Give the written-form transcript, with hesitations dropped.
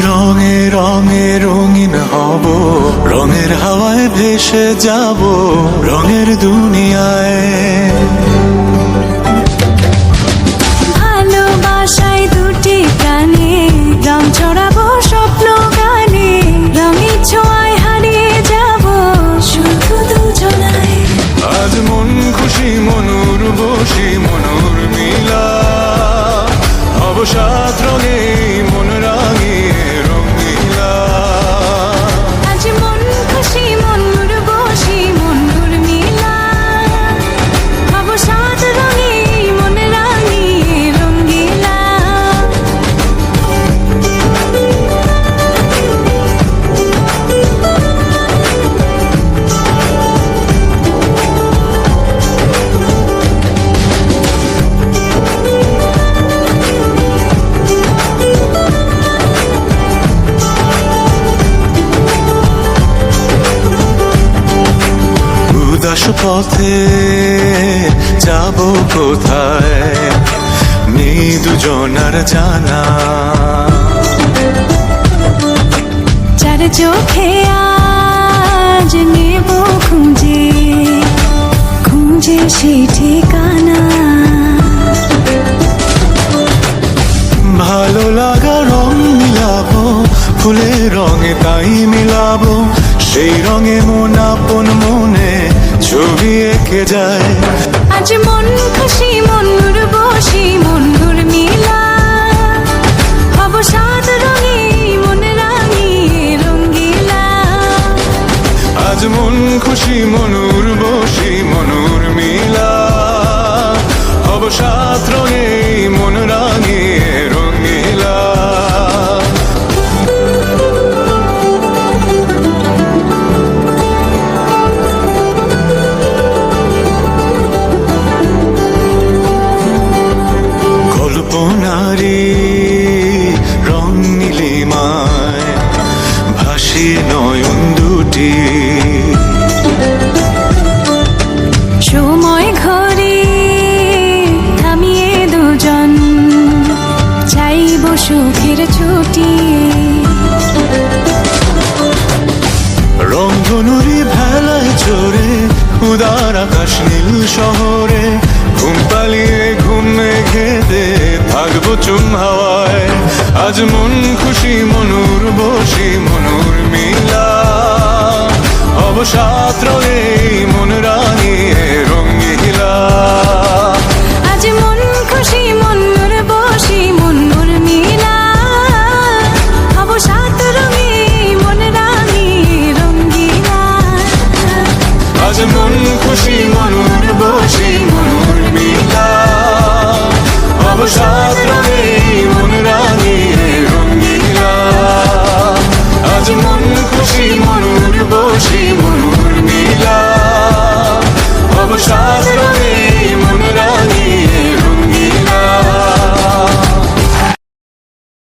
রঙে রঙে রঙিন হব, রঙের হাওয়ায় ভেসে যাব রঙের দুনিয়ায়। ভালোবাসায় দুটি প্রাণে রং ছড়াবো স্বপ্ন গানে, রঙের ছোঁয়ায় হারিয়ে যাব শুধু দুজনায়। আজ মন খুশি মনুর বসি মনুর মিলা, অবসাদ রঙে মন রাঙিয়ে রঙিলা। আজ মন খুশি মনুর বসি মনুর মিলা, অবসাদ রঙে মন রাঙিয়ে রঙিলা। উদাস পথে যাব কোথায়, নেই দুজনার জানা। চার চোখে আজ নেব খুঁজে খুঁজে সে ঠিকানা। ভালো লাগা রং মিলাবো, ফুলের রঙে তাই মিলাবো, সেই রঙে মন আপন মনে ছবি এঁকে যায়। আজ মন খুশি মনুর বসি মনুর মিলা, অবসাদ রঙে মন রাঙিয়ে রঙিলা। আজ মন খুশি মনুর বসি মনুর মিলা, অবসাদ রঙে মন রাঙিয়ে রঙিলা। কল্পনারি রং নীলিমায় ভাসি নয়ন দুটি, সময় ঘরে থামিয়ে দুজন চাইব সুখের ছুটি। রংধনুরি ভেলায় চড়ে উদার আকাশ নীল শহরে, ঘুম পালিয়ে ঘুম মেঘেতে থাকবো চুম হাওয়ায়। আজ মন খুশি মনুর বসি মনুর মিলা, অবসাদ রঙে মন রাঙিয়ে রঙিলা। আজ মন খুশি মনুর বসি মনুর মিলা, অবসাদ রঙে মন রাঙিয়ে রঙিলা। আজ মন খুশি মনুর বসি মনুর মিলা, অবসাদ